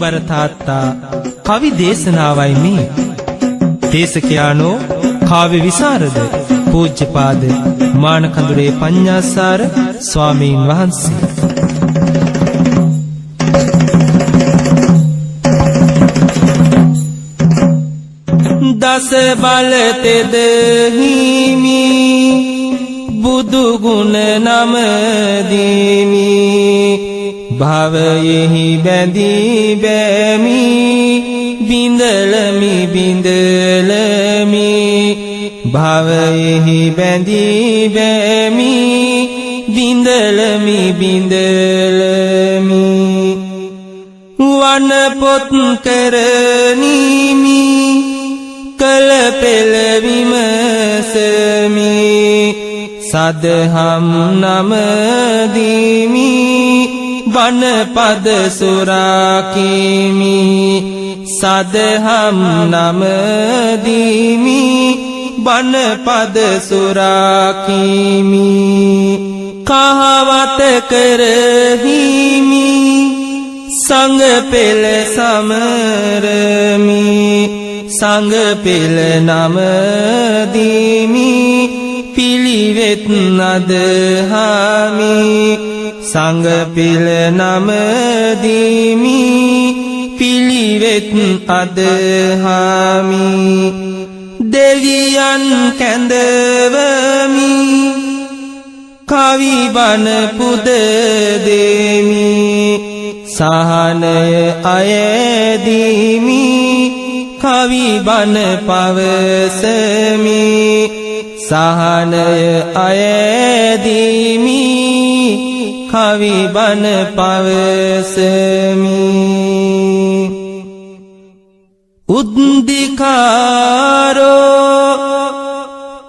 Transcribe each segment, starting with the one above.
බරතාත්තා කවි දේශනාවයි මේ. දේශකයානෝ කාව්‍ය විසරද පූජ්‍යපාද මානකඳුරේ පඤ්ඤාසාර ස්වාමීන් වහන්සේ. දස බල තෙද හිමි බුදු ගුණ නම දීමි භවයෙහි බැඳී බැමි බිඳලමි භවයෙහි බැඳී බැමි බිඳලමි වන පොත් කරනිමි කල පෙළ විමසමි සදහම් නම දීමි බණ පද සුරාකිමි සදහම් නම දීමි බණ පද සුරාකිමි කහවත කරහිමි සංඝ පෙළ සමරමි සංඝ පෙළ නම දීමි පිළිවෙත් නදහමි සංඝ පෙළ නම දීමි පිළිවෙත් අදහමි දෙවියන් කැඳවමි කවි බණ පුද දෙමි සහනය අයදීමි කවි බණ පවසමි සහනය අයදීමි කවි බණ පවසමි උද්දිකාරෝ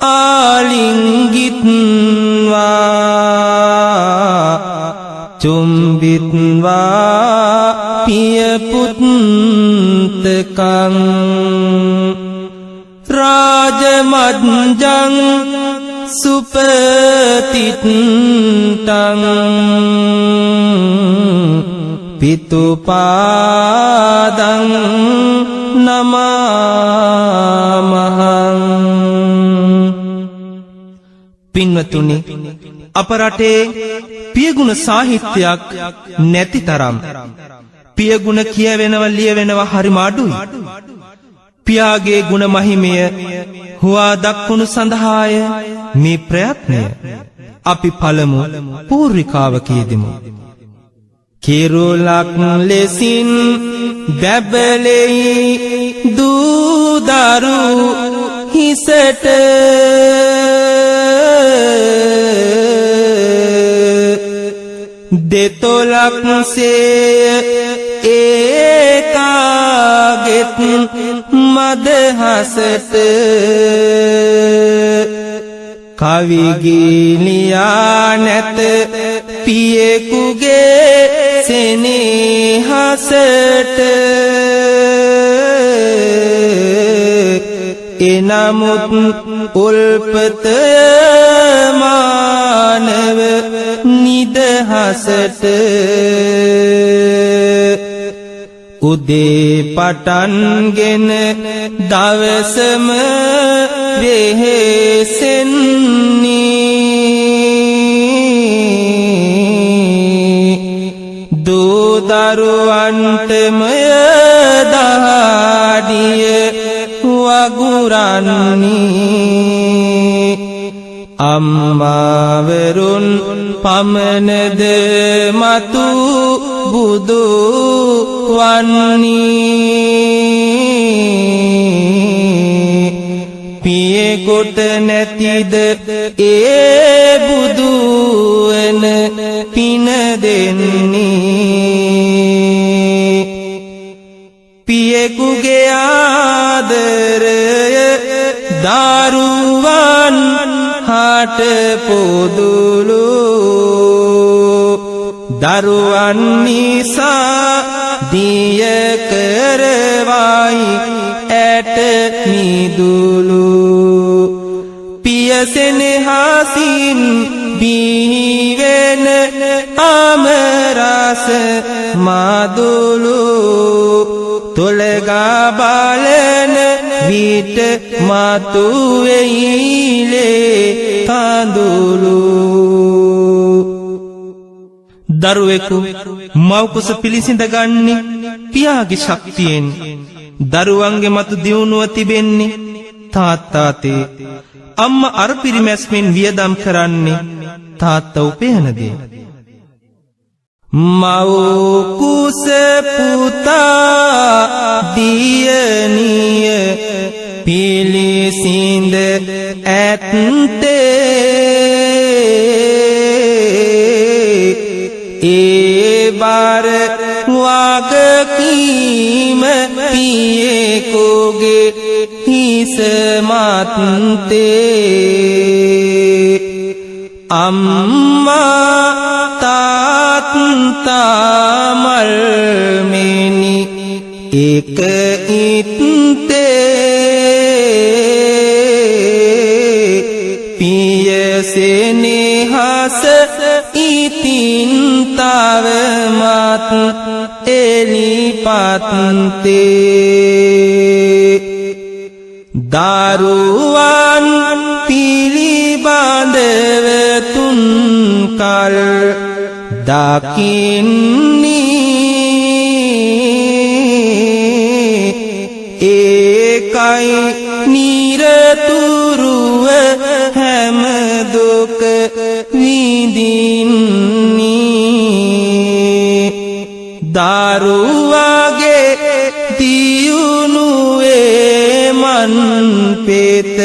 ආලිංගිත්වා චුම්බිත්වා පිය පුත්තකං රාජමද්ජං සුපතිත්තං පිතුපාදං නමාමහං. පින්වතුනි, අප රටේ පියගුණ සාහිත්‍යයක් නැති තරම් පියගුණ කියවෙනව ලියවෙනව හරිම අඩුයි. පියාගේ ගුණ මහිමය හුවා දක්වනු සඳහාය මේ ප්‍රයත්නය. අපි පළමු පූර්විකාව කියදෙමු. කිරුලක් ලෙසින් බැබලෙයි දූදරු හිසට දෙතොලක් සේ ඒකාගෙත් මදහසට කවිගිලියා නැත පියෙකුගේ සෙනෙහසට එනමුත් උල්පතය මානව නිදහසට උදේ පටන්ගෙන දවසම වෙහෙසෙන්නේ දූදරුවන්ටමය දහඩිය වගුරන්නේ අම්මාවරුන් පමණද මතු බුදු වන්නේ පියෙකුට නැතිද ඒ බුදු වෙන පින දෙන්නේ පියෙකුගේ ආදරය දරුවන් හට පොදුලු දරුවන් නිසා දිය කරවයි ඇට මිදුලු පියසෙනෙහසින් බිහිවෙන අමරස මදුලු තොලගා බලන විට මතුවෙයිලේ කඳුළු. දරුවෙකු මව්කුස පිළිසිඳ ගන්නේ පියාගේ ශක්තියෙන්. දරුවන්ගේ මතු දියුණුව තිබෙන්නේ තාත්තාතේ. අම්මා අර පිරිමැස්මෙන් වියදම් කරන්නේ තාත්තා උපයන දේ. මව්කුස පුතා දියණිය පිළිසිඳ ඇත්තේ ඒ බර වගකීම පියෙකුගේ හිස මත්තේ. අම්මා තාත්තා මල්මෙනි එක ඉත්තේ පියසෙනෙහස ඉතින් තවමත් එලිපත්තේ. දරුවන් පිළිබඳව තුන් කල් දකින්නේ ඒකයි නිරතුරුව හැම දුක විඳින්නේ. දරුවගේ දියුණුවේ මන් පෙත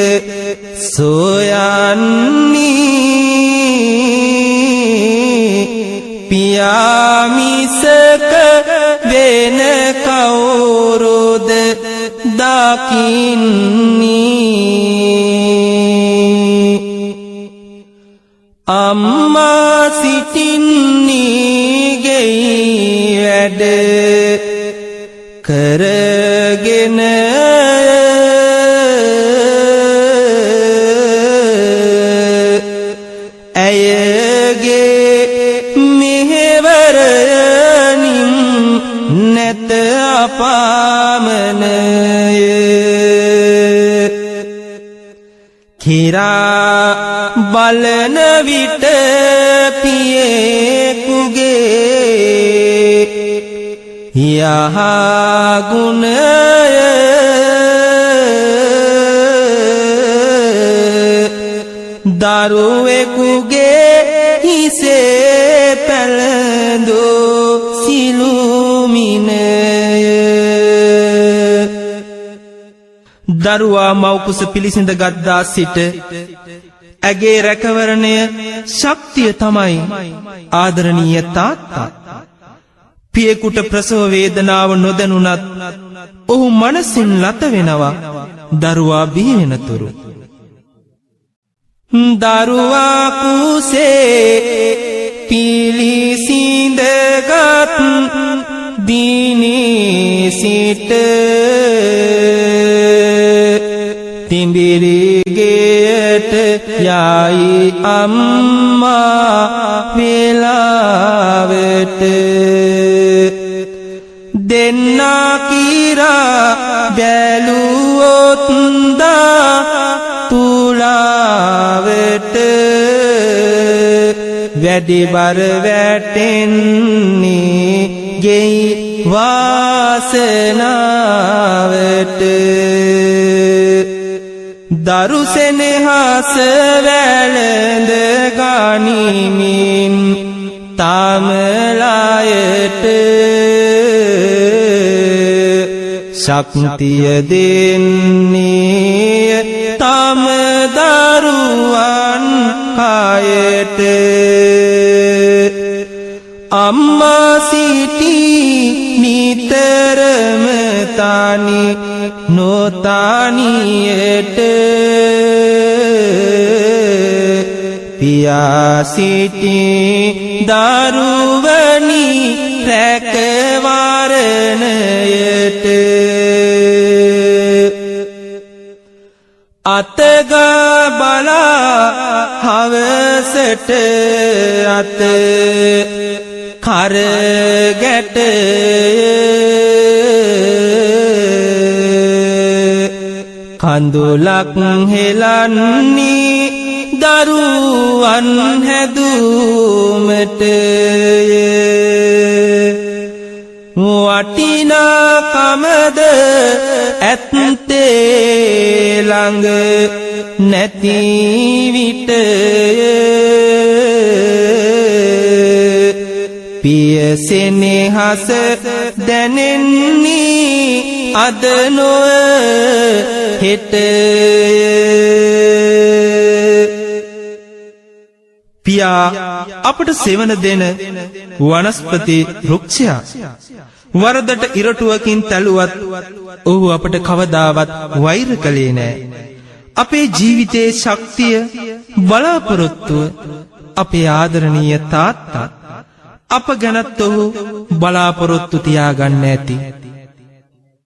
සොයන්නේ පියාමිසක වෙන කවුරුද දකින්නේ. අම්මා සිටින්නේ ගෙයි වැඩ කරගෙන ඇයගේ මෙහෙවරනින් නැත අපාමනය. කිරා බලන විට පියෙකුගේ යහගුණය දරුවෙකුගේ හිසේ පැළඳෝ සිළුමිනය. දරුවා මව්කුස පිළිසිඳ ගත්දා සිට ඇගේ රැකවරණය ශක්තිය තමයි ආදරණීය තාත්තා. පියෙකුට ප්‍රසව වේදනාව නොදැනුණත් ඔහු මනසින් ලත වෙනවා දරුවා බිහි වෙනතුරු. දරුවා කුසේ පිළිසිඳගත් දිනේ සිට තිඹිරිගෙයට යයි අම්මා වෙලාවට. දෙන්නා කිරා බැලුවොත් දා තුලාවට වැඩි බර වැටෙන්නේ ගෙයි වාසනාවට. දරු සෙනෙහස වැළඳ ගනිමින් තමලයට ශක්තිය දෙන්නේ තම දරුවන් කයට. අම්මා සිටි නිතරම තනි නොතනියට පියා සිටි දරුවනි රැකවරණයට. අතගා බලා හවසට අත කරගැට කඳුලක් හෙලන්නේ දරුවන් හැදුමට වටිනාකමද ඇත්තේ ළඟ නැති විට පියසෙනෙහස දැනෙන්නේ අද නොව හෙට පියා අපට සෙවන දෙන වනස්පති වෘක්ෂයා වරදට ඉරටුවකින් තැළුවත් ඔහු අපට කවදාවත් වෛර කළේ නෑ. අපේ ජීවිතයේ ශක්තිය බලාපොරොත්තුව අපේ ආදරණීය තාත්තා අප ගැනත් ඔහු බලාපොරොත්තු තියාගන්න ඇති.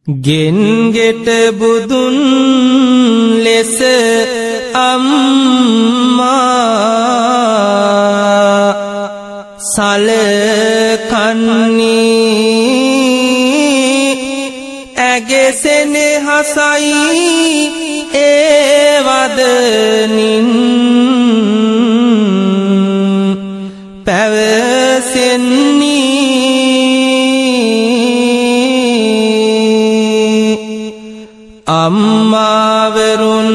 ගෙන්ගෙට බුදුන් ලෙස අම්මා සලකන්නේ ඇගෙසෙනෙහසයි ඒ වදනින් පැවසෙන්නේ අම්මාවරුන්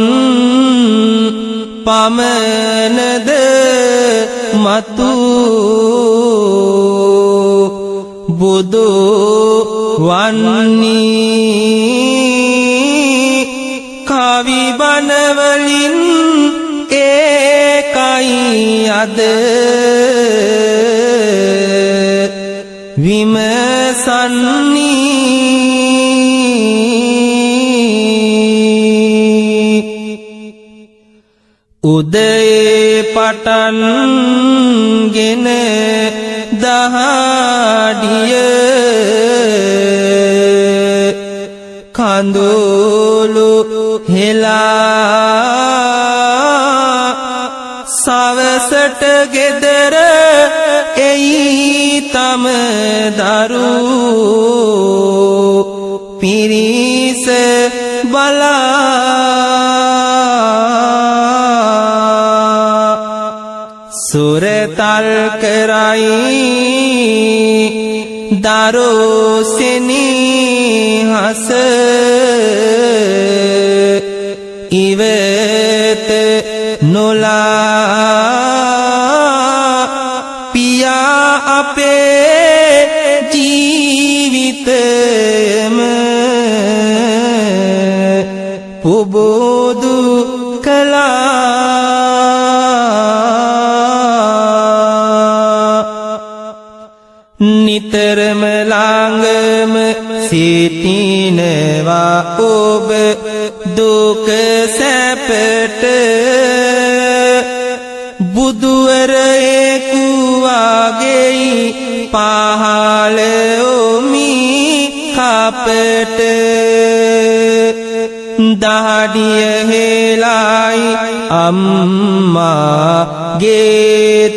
පමණද මතු බුදු වන්නේ කවි බණවලින් ඒකයි අද විමසන්නේ උදේ පටන් ගෙන දහඩිය කඳුළු හෙලා සවසට ගෙදර එයි තම දරුවෝ පිරිස බලා සුරතල් කරයි දරුසෙනෙහස ඉවත නොලා පියා අපේ ජීවිතම පුබුදු කළා. නිතරම ළඟම සිටිනවා ඔබ දුක සැපට බුදුවරයෙකු වගේ පහළ ඔමි කපට දහඩිය හෙලයි අම්මාගේ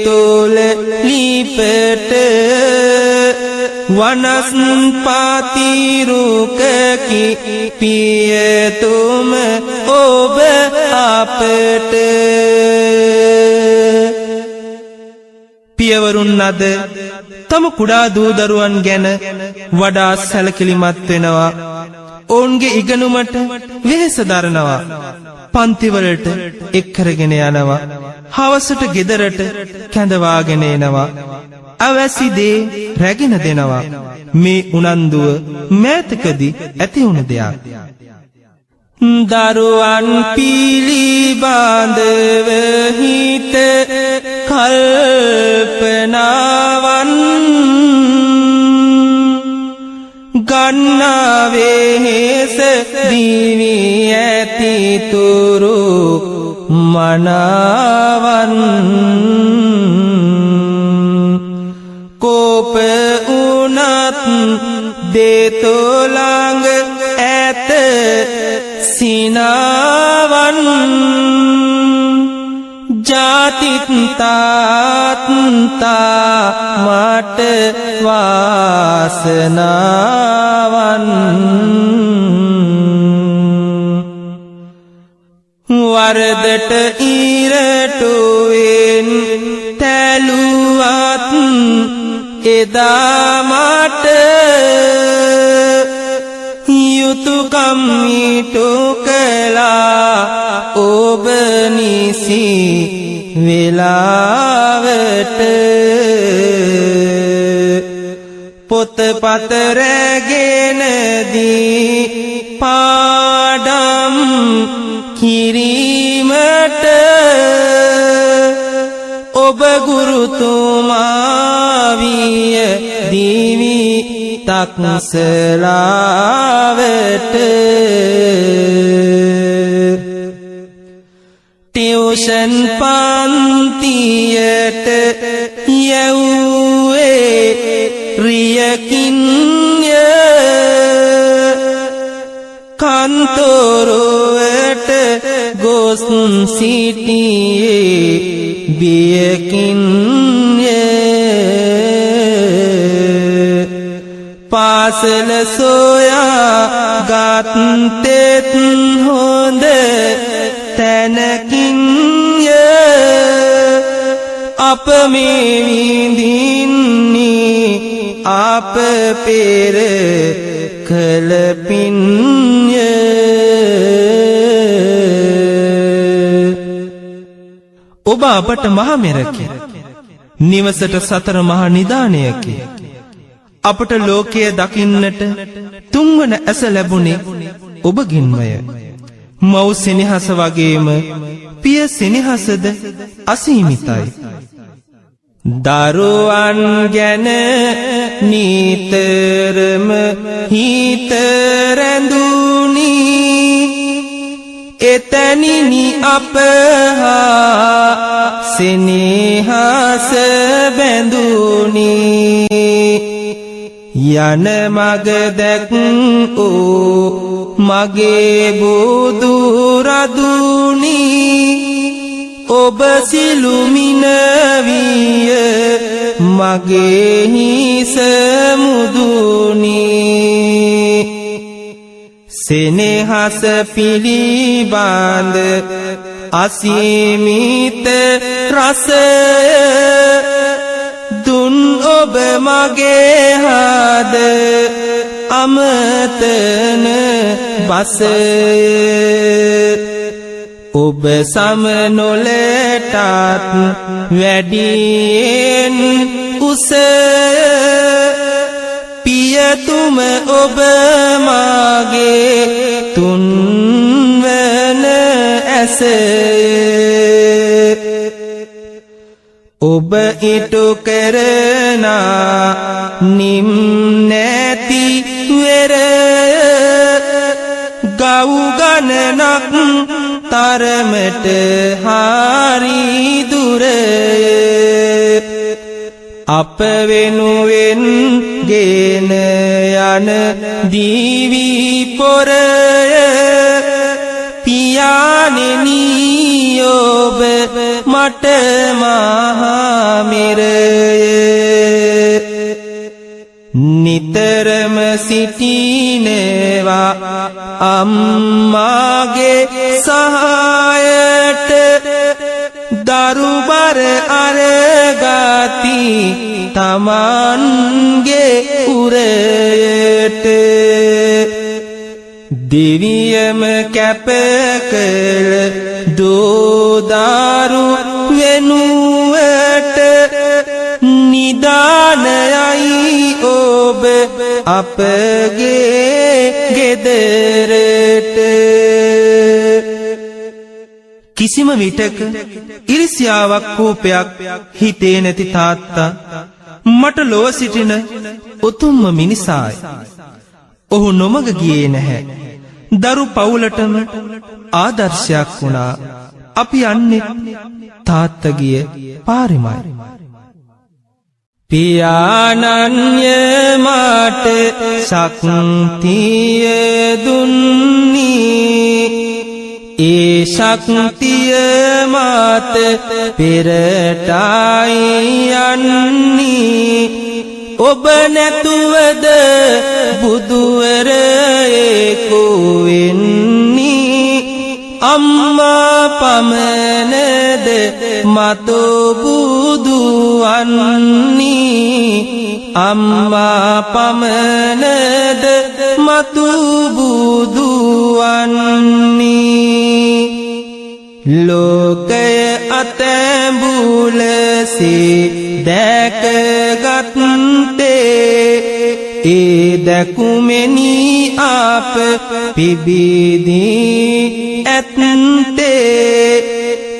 තොල ලිපට වනස්පති රුකකි පියතුම ඔබ අපට පියවරුන් අද තම කුඩා දූ දරුවන් ගැන වඩා සැලකිලිමත් වෙනවා. ඔවුන්ගේ ඉගෙනුමට වෙහෙස දරනවා. පන්තිවලට එක් කරගෙන යනවා. හවසට ගෙදරට කැඳවාගෙන එනවා. අවැසි දේ රැගෙන දෙනවා. මේ උනන්දුව මෑතකදී ඇති වුණ දෙයක්. දරුවන් පිළිබඳව හිත කල්පනාවන් ගන්නා වෙහෙස දිවි ඇති තුරු මනාවන් කෝප උනත් දෙතොලඟ ඇත සිනාවන් ජාතිත් තාත්තා මට වාසනාවන් වරදට ඉරටුවෙන් තැලුවත් එදා මට යුතුයකම් ඊටු කළා ඔබ නිසි වෙලාවට පොතපත රැගෙන දී පාඩම් කිරීමට ඔබ ගුරුතුමා විය දිවි තක්සලාවට ටියුෂන් පන්තියට යවුවේ රියකින්ය කන්තරුවට ගොස් සිටියේ බියකින්ය පාසල සොයා ගත්තෙත් හොඳ තැනකින්ය අප මේ විඳින්නේ අප පෙර කළ පින්ය ඔබ අපට මහ මෙරකි නිවසට සතර මහා නිදානයකි අපට ලෝකය දකින්නට තුන්වන ඇස ලැබුණේ ඔබගින්මය මව් සෙනෙහස වගේම පිය සෙනෙහසද අසීමිතයි දරුවන් ගැන නිතරම හිත රැඳුනි එතැනිනි අප හා සෙනෙහස බැඳුනි යන මග දැක්කෝ මගේ බුදු රදුනි ඔබ සිළුමින විය මගේ හිස මුදුනි සෙනෙහස පිළිබඳ අසීමිත රසය දුන් ඔබ මගේ හද අමතන බසය ඔබ සම නොලටත් වැඩියෙන් උසය පියතුම ඔබ මාගේ තුන්වන ඇසය ඔබ ඉටු කරනා නිම් නැති වෙරය ගව් ගණනක් තරමට හරි දුරය අප වෙනුවෙන් ගෙන යන දිවි පොරය පියාණෙනි ඔබ මට මහා මෙරය නිතරම සිටිනවා අම්මාගේ සහායට දරුබර අරගති තමන්ගේ උරයට දෙවියම කැප කළ දෝදාරු වෙනුවට නිදානයයි ඔබ අපගේ ගෙදරට කිසිම විටක ඉරිසියාවක් කෝපයක් හිතේ නැති තාත්තා මට ලොව සිටින උතුම්ම මිනිසායි ඔහු නොමග ගියේ නැහැ දරු පවුලටම ආදර්ශයක් වුණා අපි යන්නේ තාත්තා ගිය පාරෙමයි පියාණන්ය මට ශක්තිය දුන්නී ඒ ශක්තිය මත පෙරටයි යන්නේ ඔබ නැතුවද බුදුවරයෙකු වෙන්නේ අම්මා පමණද මතු බුදු වන්නේ අම්මා පමණද මතු බුදු වන්නේ ලෝකය අතැඹුලසේ දැකගත්තේ ඒ දැකුමෙනි අප පිබිදී ඇත්තේ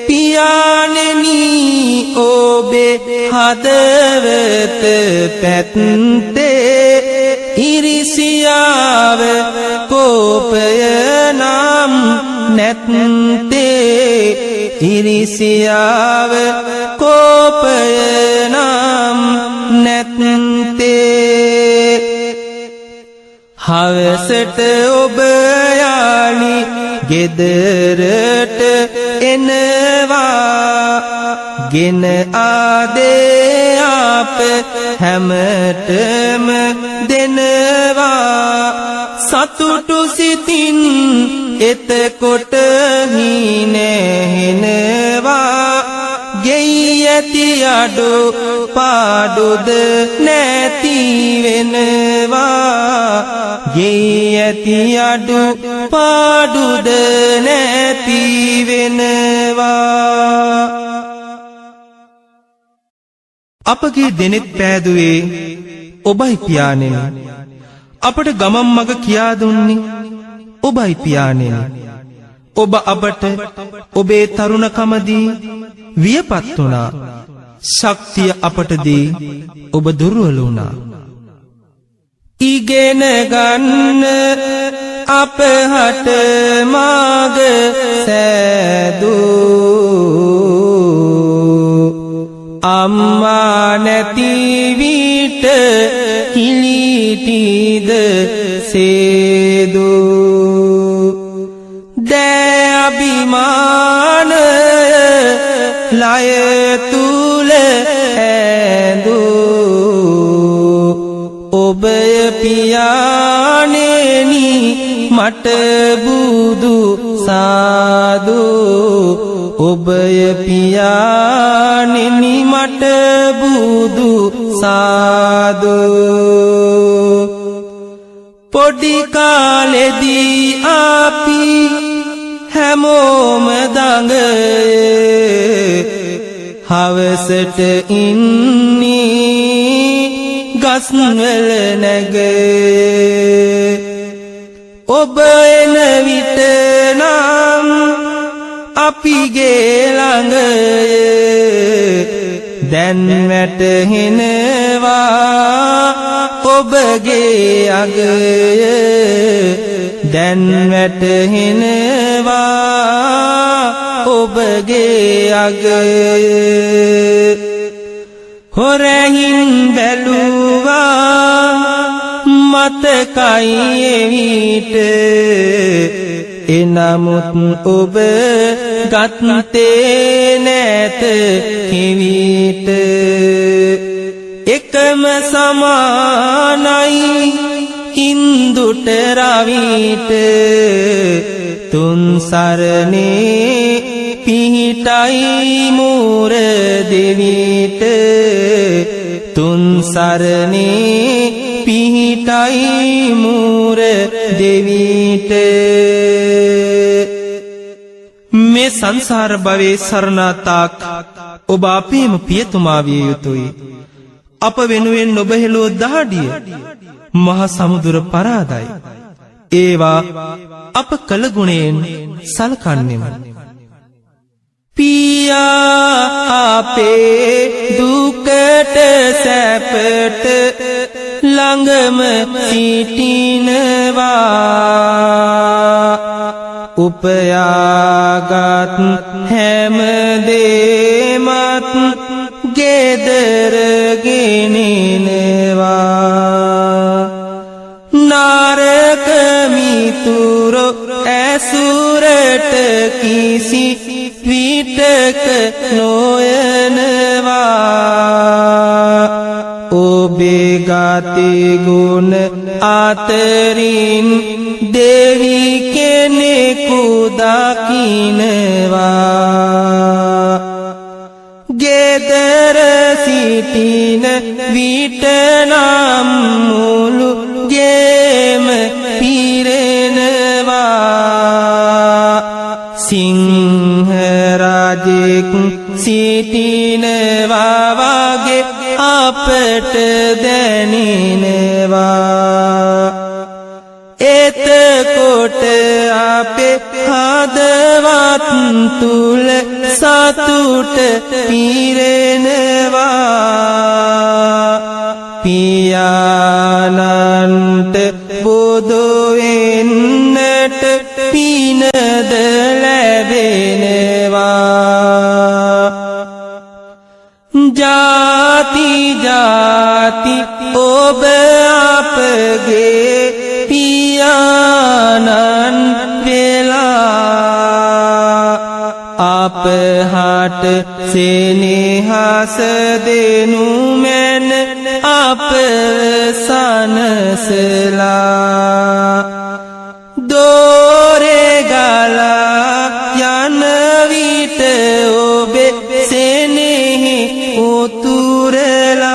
පියාණෙනි ඔබේ හදවත පැත්තේ ඉරිසියාව කෝපය නම් නැත්තේ ඉරිසියාව කෝපය නම් නැත්තේ හවසට ඔබ යානි ගෙදරට එනවා ගෙන ආදේ අප හැමතෙම දෙනවා සතුටු සිතින් එතකොට හිනහෙනවා ගෙයි ඇති අඩු පාඩුද නැති වෙනවා ගෙයි ඇති අඩු පාඩුද නැති වෙනවා අපගේ දෙනෙත් පෑදුවේ ඔබයි පියාණෙනි අපට ගමන් මඟ කියා දුන්නේ ඔබයි පියාණෙනි ඔබ අපට ඔබේ තරුණකමදී වියපත් වුණා ශක්තිය අපට දී ඔබ දුර්වල වුණා ඉගෙන ගන්න අපහට මාග සෑදූ අම්මා නැති විට කිලිටිද සේදූ දෑ අභිමානය ලය තුල ඇඳූ ඔබය පියාණෙනි මට බුදු සාදු ඔබය පියාණෙනි මට බුදු සාදු පොඩි කාලෙදී අපි හැමෝම දඟේ හවසට ඉන්නේ ගස්වල නැගේ ඔබ එන විට නම් අපිගේ ළඟ දැන් වැටහෙනවා ඔබගේ අගය දැන් වැටහෙනවා ඔබගේ අගය හොරහින් බැලුවා මතකයි එවිට එනමුත් ඔබ ගත්තේ නැත කිවිට එකම සමානයි හින්දුට රවිට තුන් සරණේ පිහිටයි මුර දෙවිට තුන් සරණේ පිහිටයි මුර දෙවිට මේ සංසාර භවයේ සරණාතාක් ඔබ අපේම පියතුමා විය යුතුයි අප වෙනුවෙන් ඔබ හෙළෝ දහඩිය මහා සමුදුර පරාදයි ඒවා අප කළ ගුණයෙන් සලකන්නෙමු පියා අපේ දුකට සැපට ළඟම සිටිනවා උපයාගත් හැම දේමත් ගෙදර ගෙනෙනවා නාරක මිතුරෝ ඇසුරට කිසි විටක නොයනවා ඔබේ ගති ගුණ අතරින් දෙවි කෙනෙකු දකින්නවා සිටින විට නම් මුළු ගේම පිරෙනවා සිංහ රජෙක් සිටිනවා වගේ අපට දැනෙනවා එතකොට අපේ හදවත් තුල සතුට පිරෙනවා පියාණන්ට බුදු වෙන්නට පිනද ලැබෙනවා ජාති ජාති ඔබ අපගේ පියාණන් වෙලා අපහට සෙනෙහස දෙනු මැන අප සනසලා දෝරේ ගලා යන විට ඔබේ සෙනෙහි උතුරලා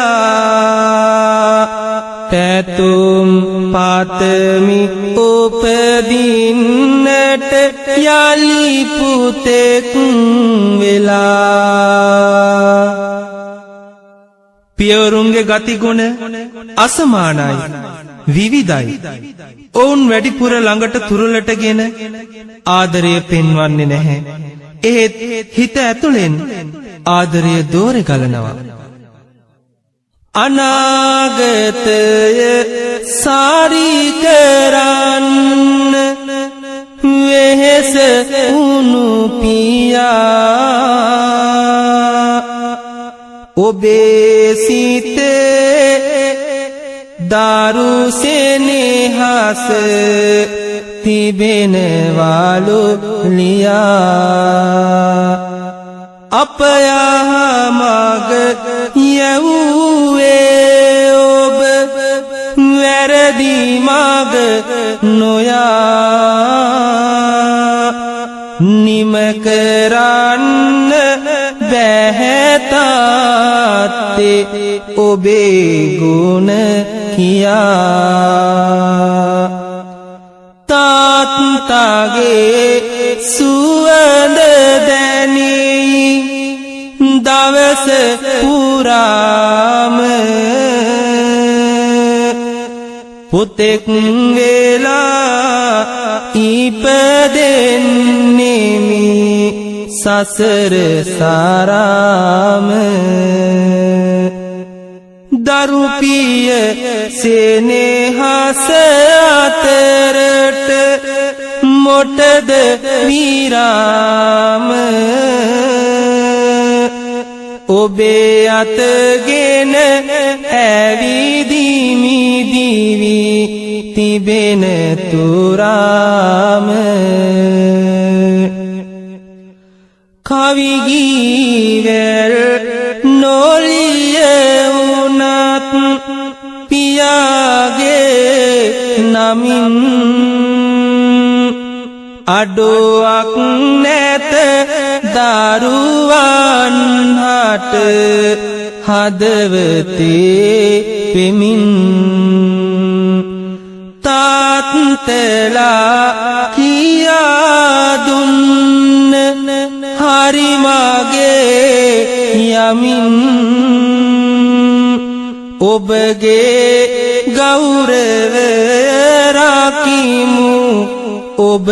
පැතුම් පතමි උපදින්නට යලි පුතෙක් වෙලා පියවරුන්ගේ ගතිගුණ අසමානයි විවිධයි ඔවුන් වැඩිපුර ළඟට තුරලටගෙන ආදරය පෙන්වන්නේ නැහැ එහෙත් හිත ඇතුලෙන් ආදරය දෝරේ ගලනවා අනාගතය සාරි කරන්න වෙහෙස උණු පියා ඔබේ සිතේ දරු සෙනෙහස තිබෙනවලු ලියා අප යහමග යවුවේ ඔබ වැරදි මග නොයා නිම කරන්න බැහැ තාත්තේ ඔබේ ගුණ කියා තාත්තගේ සුවඳ දැනී දවස පුරාම පුතෙක් වෙලා ඉපදෙන්නෙමි සසර සාරාම දරුපිය සෙනෙහස අතරට මොටද විරාම ඔබේ අතගෙන ඇවිදිමි දිවි තිබෙන තුරාම කවි ගීවැල් නොලිය වුණත් පියාගේ නමින් අඩුවක් නැත දරුවන් හට හදවතේ පෙමින් තාත්තලා කියා දුන්න හරි මගේ යමින් ඔබගේ ගෞරවය රකිමු ඔබව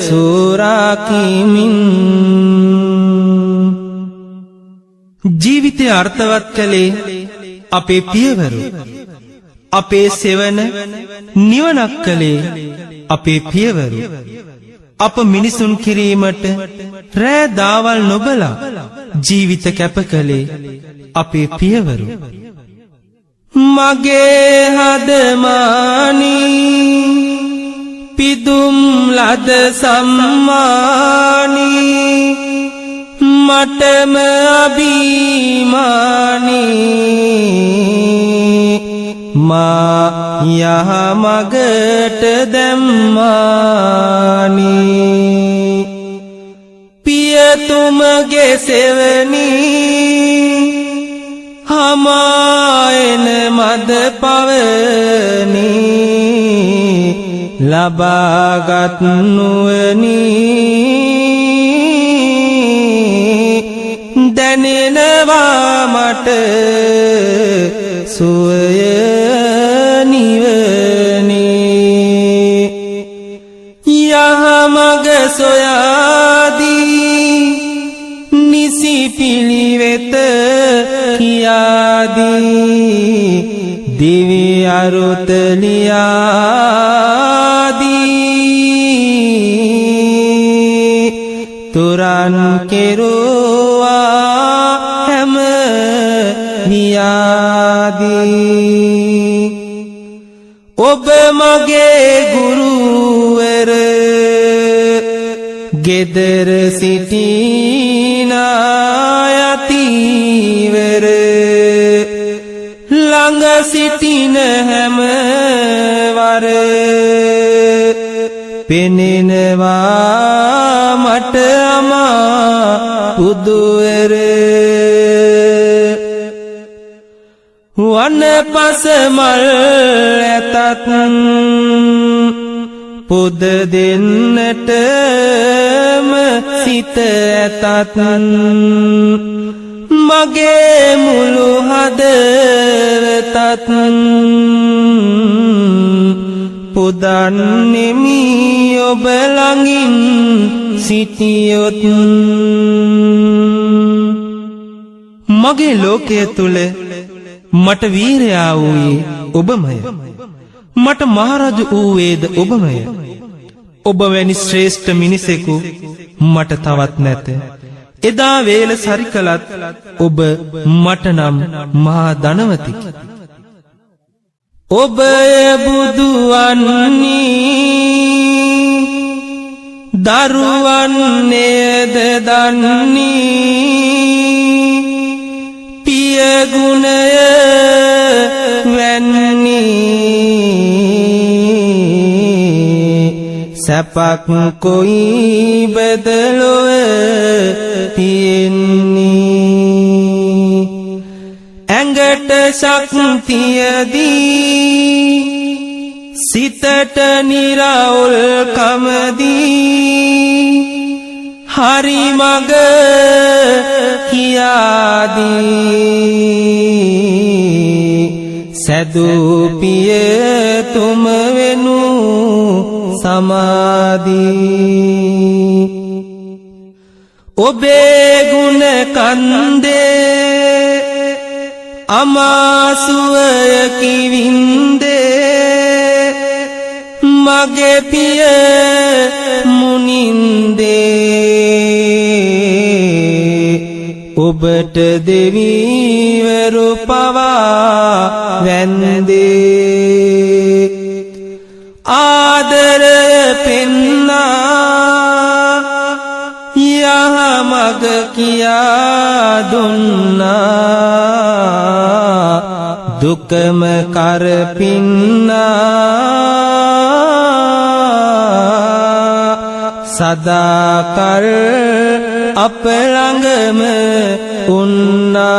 සුරකිමින් ජීවිතය අර්ථවත් කළේ අපේ පියවරු අපේ සෙවන නිවනක් කළේ අපේ පියවරු අප මිනිසුන් කිරීමට රෑ දාවල් නොබලා ජීවිත කැප කළේ අපේ පියවරු මගේ හදමානී පිදුම් ලද සම්මානී මටම අභිමානී මා යහමගට දැම්මානී පියතුමගේ සෙවණී හමායන මද පවනි ලබාගත් නුවනි දැනෙනවා මට සුවය නිවනි යහමග සොයාදී නිසි පිළිවෙත කියාදී දිවි අරුත ලියාදී තුරන් කෙරුවා හැම නියාදී ඔබ මගේ ගුරුවර ගෙදර සිටිනායතිවර ළඟ සිටින හැම වර පෙනෙනවා මට අමා පුදුවර වනපස මල් ඇතත් පුද දෙන්නටම සිත ඇතත් මගේ මුළු හදවතත් පුදන්නෙමි ඔබ ළඟින් සිටියොත් මගේ ලෝකය තුල මට වීරයා වූයේ ඔබමය මට මහරජු වූවේද ඔබමය ඔබ වැනි ශ්‍රේෂ්ඨ මිනිසෙකු මට තවත් නැත එදා වේල සරිකලත් ඔබ මට නම් මහා ධනවතෙකි ඔබය බුදු වන්නේ දරුවන් නේද දන්නේ පිය ගුණය වැන්නේ සැපක් කොයි බදලොව තියෙන්නේ ඇඟට ශක්තියදී සිතට නිරවුල් කමදී හරි මග කියාදී සැදූ පිය තුම වෙනු සමාදී ඔබේ ගුණ කන්දේ අමාසුවය කිවින්දේ මගේ පිය මුනින්දේ ඔබට දෙවිවරු පවා වැන්දේ ආදරය පෙන්නා යහමග කියා දුන්නා දුකම කරපින්නා සදාකල් අප ළඟම උන්නා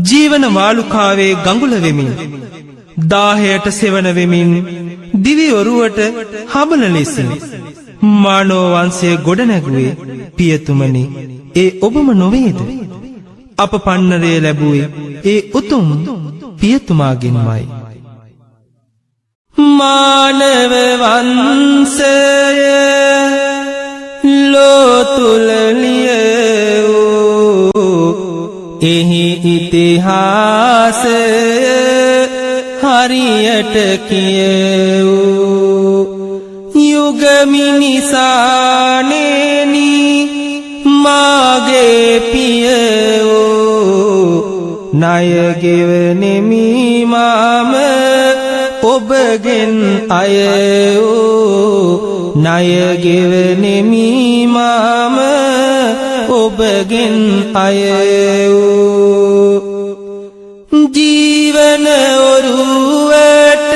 ජීවන මාළුකාවේ ගඟුල වෙමින් දාහයට සෙවන වෙමින් දිවි ඔරුවට හබල ලෙසින් මානව වංශය ගොඩ නැගුවේ පියතුමනි ඒ ඔබම නොවේද අප පන්නරය ලැබුවේ ඒ උතුම් පියතුමාගෙන්මයි මානව වංශය ලෝතුල ලියවූ එහි ඉතිහාසය හරියට කියවූ යුග මිනිසානේනි මාගේ පියවෝ ණය ගෙවනෙමි මම ඔබගෙන් අයවෝ ණය ගෙවනෙමි මම ඔබගෙන් අයවෝ ජීවන ඔරුවට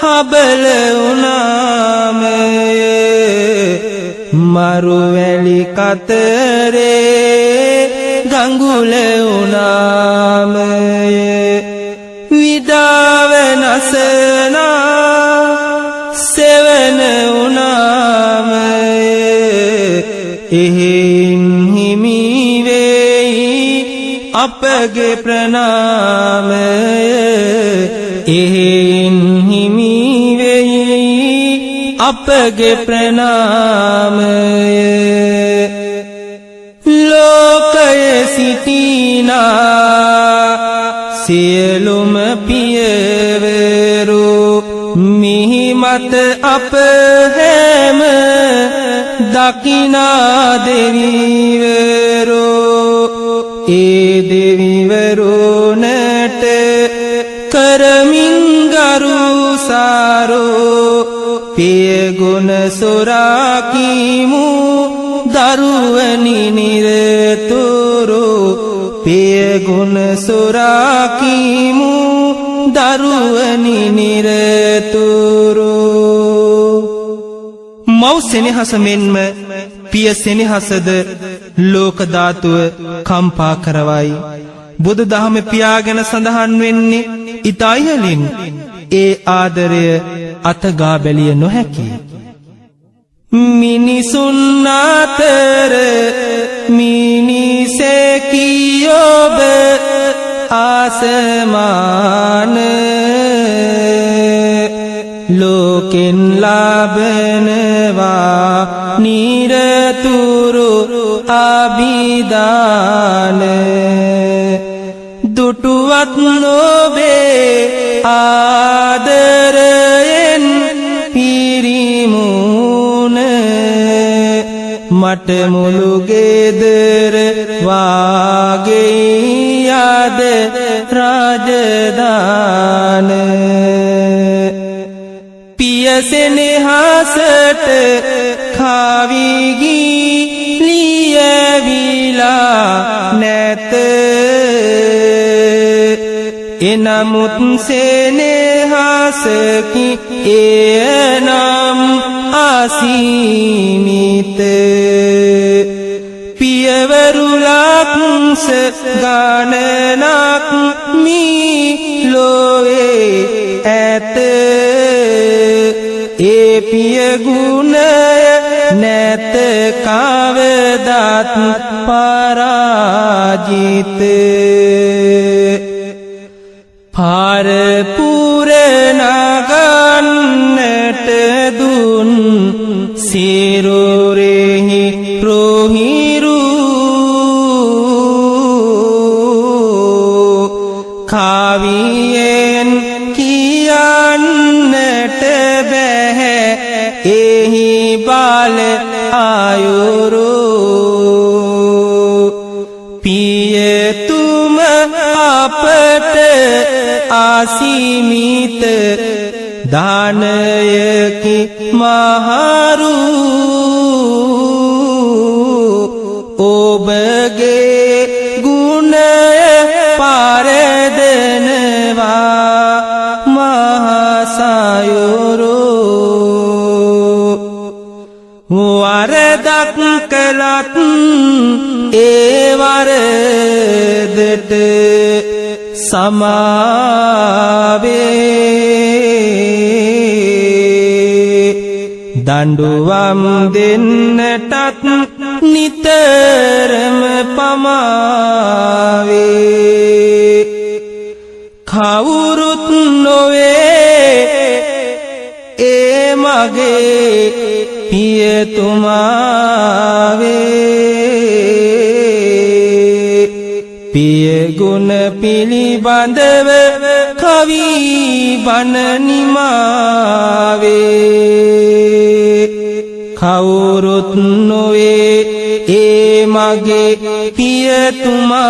හබල උනාමය මරු වැලි කතරේ අඟුල උනාම විඩාව නසනා සෙවන උනාම එහෙන් හිමි වෙයි අපගේ ප්‍රණාමය එහෙන් හිමි වෙයි අපගේ ප්‍රණාමය ලෝකයේ සිටිනා සියලුම පියවරු මිහි මත අප හැම දකිනා දෙවිවරු ඒ දෙවිවරුනට කරමින් ගරු සාරෝ පිය ගුණ සොරාකිමු දරුවනි නිරතුරු පිය ගුණ සොරාකිමු දරුවනි නිරතුරු මව් සෙනෙහස මෙන්ම පිය සෙනෙහසද ලෝක ධාතුව කම්පා කරවයි බුදු දහම පියාගෙන සඳහන් වෙන්නේ ඊතා ඉහළින් ඒ ආදරය අතගා බැලිය නොහැකි මිනිසුන් අතර මිනිසෙකි ඔබ ආසමාන ලෝකෙන් ලබනවා නිරතුරු අභිදාන දුටුවත් නොබේ ආදරයෙන් පිරිමුණ මට මුළු ගෙදර වාගේ යාද රාජදාන පිය සෙනෙහසට කාවිගී ලියවිලා නැත එනමුත් සෙනෙහසකි එනම් අසීමිත පියවරු ලක්ෂ ගණනක් මී ලෝවේ ඇත ඒ පිය ගුණය නැත කවදත් පරාජිත පාර පුරනගන්නට දුන් සිරුරෙහි රෝහිරු කවියෙන් කියන්නට බැහැ එහි බල ආයුරු පියතුම අපට අසීමිත දානයකි මහරු ඔබගේ ගුණය පරදනවා මහසයුරු වරදක් කළත් ඒ වරදට සමාවේ දඬුවම් දෙන්නටත් නිතරම පමාවේ කවුරුත් නොවේ ඒ මගේ පියතුමාවේ පිය ගුණ පිළිබඳව කවි බණ නිමාවේ කවුරුත් නොවේ ඒ මගේ පියතුමාවේ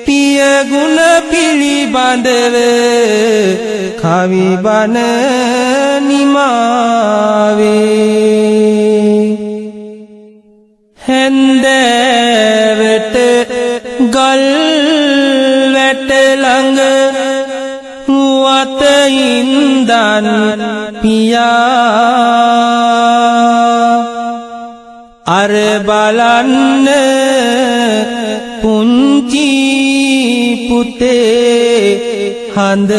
පිය ගුණ පිළිබඳව කවි බණ නිමාවේ හැන්දෑවට ගල් වැට ළඟ වතින්දන් පියා අර බලන්න පුංචි පුතේ හඳහාමි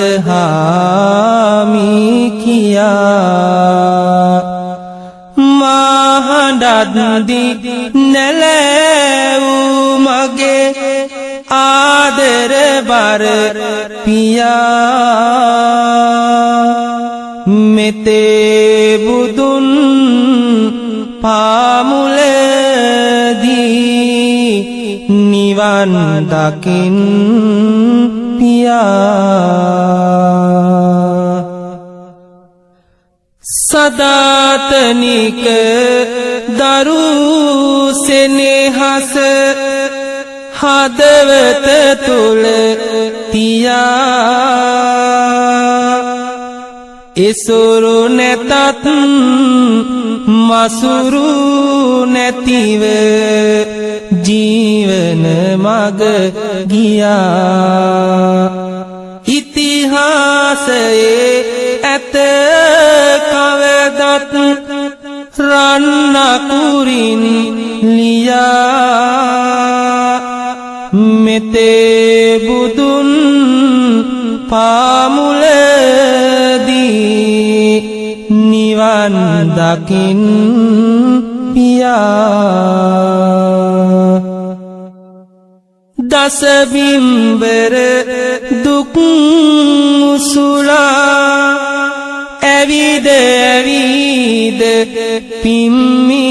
කියා මහඬද්දි නැලවූ මගේ ආදර බර පියා මෙතේ බුදුන් පාමුලදී නිවන් දකින් පියා සදාතනික දරු සෙනෙහස හදවත තුල තියා ඉසුරු නැතත් මසුරු නැතිව ජීවන මග ගියා ඉතිහාසයේ ඇත කවදත් රන්න කුරින් ලියා මෙතේ බුදුන් පාමුලදී නිවන් දකින් පියා දස බිම්බර දුක් උසුලා ඇවිද ඇවිද පිම්මි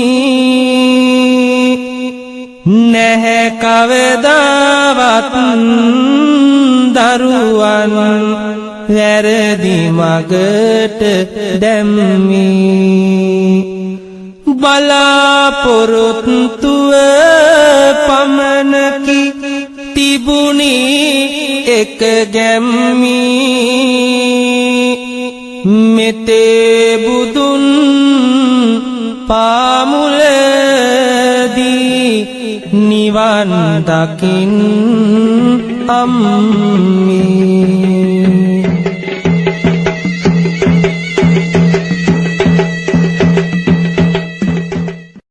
නැහැ කවදාවත් දරුවන් වැරදි මගට දැම්මි බලාපොරොත්තුව පමණකි තිබුණි එක ගැම්මි මෙතේ බුදුන් පාමුලදී නිවන් දකින් අම්මි